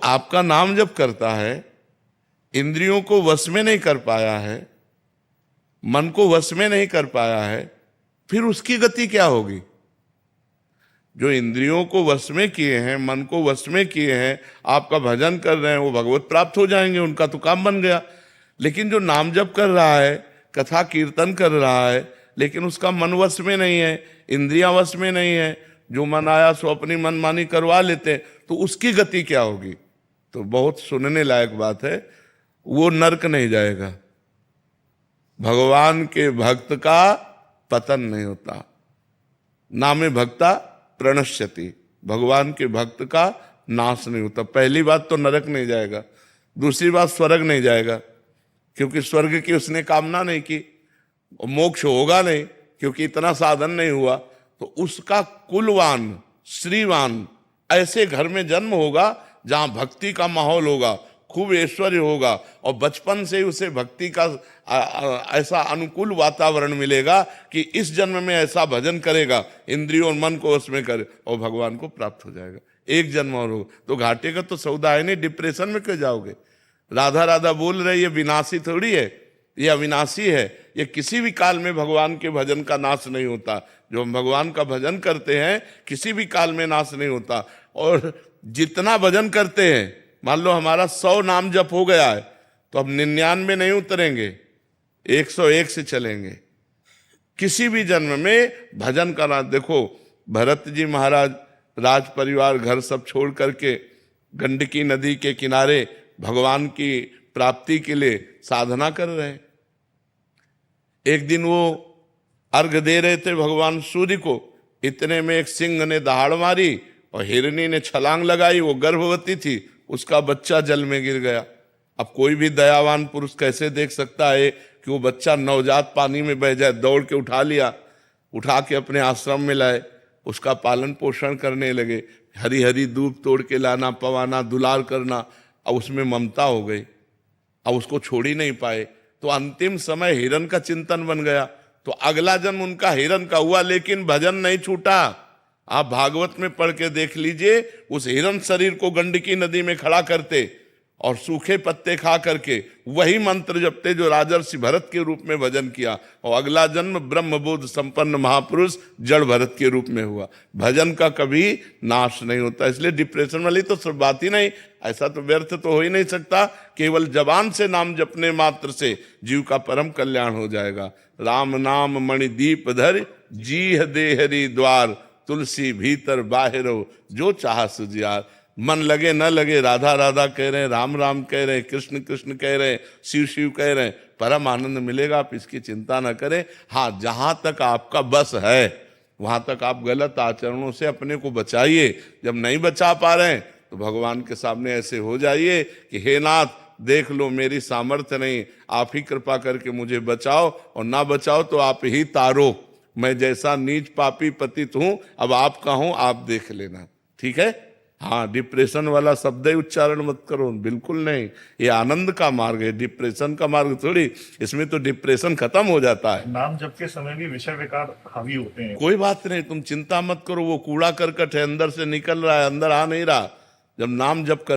आपका नाम जप करता है, इंद्रियों को वश में नहीं कर पाया है, मन को वश में नहीं कर पाया है, फिर उसकी गति क्या होगी? जो इंद्रियों को वश में किए हैं, मन को वश में किए हैं, आपका भजन कर रहे हैं, वो भगवत प्राप्त हो जाएंगे, उनका तो काम बन गया। लेकिन जो नाम जप कर रहा है, कथा कीर्तन कर रहा है, लेकिन उसका मन वश में नहीं है, इंद्रियां वश में नहीं है, जो मन आया सो अपनी मनमानी करवा लेते हैं, तो उसकी गति क्या होगी? तो बहुत सुनने लायक बात है, वो नरक नहीं जाएगा। भगवान के भक्त का पतन नहीं होता। नामे भक्ता प्रणश्यति, भगवान के भक्त का नाश नहीं होता। पहली बात तो नरक नहीं जाएगा, दूसरी बात स्वर्ग नहीं जाएगा, क्योंकि स्वर्ग की उसने कामना नहीं की, मोक्ष होगा नहीं क्योंकि इतना साधन नहीं हुआ। तो उसका कुलवान, श्रीवान ऐसे घर में जन्म होगा जहां भक्ति का माहौल होगा, खूब ऐश्वर्य होगा, और बचपन से ही उसे भक्ति का ऐसा अनुकूल वातावरण मिलेगा कि इस जन्म में ऐसा भजन करेगा, इंद्रियों और मन को उसमें करे और भगवान को प्राप्त हो जाएगा। एक जन्म और होगा तो घाटे का तो सौदा है नहीं, डिप्रेशन में क्यों जाओगे? राधा राधा बोल रहे, ये विनाशी थोड़ी है, ये अविनाशी है। ये किसी भी काल में भगवान के भजन का नाश नहीं होता। जो हम भगवान का भजन करते हैं किसी भी काल में नाश नहीं होता। और जितना भजन करते हैं, मान लो हमारा 100 नाम जप हो गया है, तो अब 99 नहीं उतरेंगे, 101 से चलेंगे। किसी भी जन्म में भजन करना। देखो भरत जी महाराज राज परिवार घर सब छोड़ करके गंडकी नदी के किनारे भगवान की प्राप्ति के लिए साधना कर रहे हैं। एक दिन वो अर्घ दे रहे थे भगवान सूर्य को, इतने में एक सिंह ने दहाड़ मारी और हिरनी ने छलांग लगाई। वो गर्भवती थी, उसका बच्चा जल में गिर गया। अब कोई भी दयावान पुरुष कैसे देख सकता है कि वो बच्चा नवजात पानी में बह जाए? दौड़ के उठा लिया, उठा के अपने आश्रम में लाए, उसका पालन पोषण करने लगे। हरी हरी दूब तोड़ के लाना, पवाना, दुलार करना। अब उसमें ममता हो गई, अब उसको छोड़ ही नहीं पाए, तो अंतिम समय हिरण का चिंतन बन गया। तो अगला जन्म उनका हिरण का हुआ, लेकिन भजन नहीं छूटा। आप भागवत में पढ़ के देख लीजिए, उस हिरण शरीर को गंडकी नदी में खड़ा करते और सूखे पत्ते खा करके वही मंत्र जपते जो राजर्षि भरत के रूप में भजन किया, और अगला जन्म ब्रह्मबोध संपन्न महापुरुष जड़ भरत के रूप में हुआ। भजन का कभी नाश नहीं होता। इसलिए डिप्रेशन वाली तो सब बात ही नहीं, ऐसा तो व्यर्थ तो हो ही नहीं सकता। केवल जबान से नाम जपने मात्र से जीव का परम कल्याण हो जाएगा। राम नाम मणिदीप धर, जीह देहरी द्वार, तुलसी भीतर बाहिरो, जो चाह सुजियार। मन लगे न लगे, राधा राधा कह रहे हैं, राम राम कह रहे हैं, कृष्ण कृष्ण कह रहे हैं, शिव शिव कह रहे हैं, परम आनंद मिलेगा। आप इसकी चिंता न करें। हाँ, जहां तक आपका बस है वहां तक आप गलत आचरणों से अपने को बचाइए। जब नहीं बचा पा रहे हैं तो भगवान के सामने ऐसे हो जाइए कि हे नाथ, देख लो मेरी सामर्थ्य नहीं, आप ही कृपा करके मुझे बचाओ, और ना बचाओ तो आप ही तारो। मैं जैसा नीच पापी पतित हूं, अब आपका हूं, आप देख लेना। ठीक है? हाँ, डिप्रेशन वाला शब्द ही उच्चारण मत करो, बिल्कुल नहीं। ये आनंद का मार्ग है, डिप्रेशन का मार्ग थोड़ी। इसमें तो डिप्रेशन खत्म हो जाता है। नाम जप के समय भी विषय विकार हावी होते हैं। कोई बात नहीं, तुम चिंता मत करो। वो कूड़ा करकट है, अंदर से निकल रहा है, अंदर आ नहीं रहा। जब नाम जप कर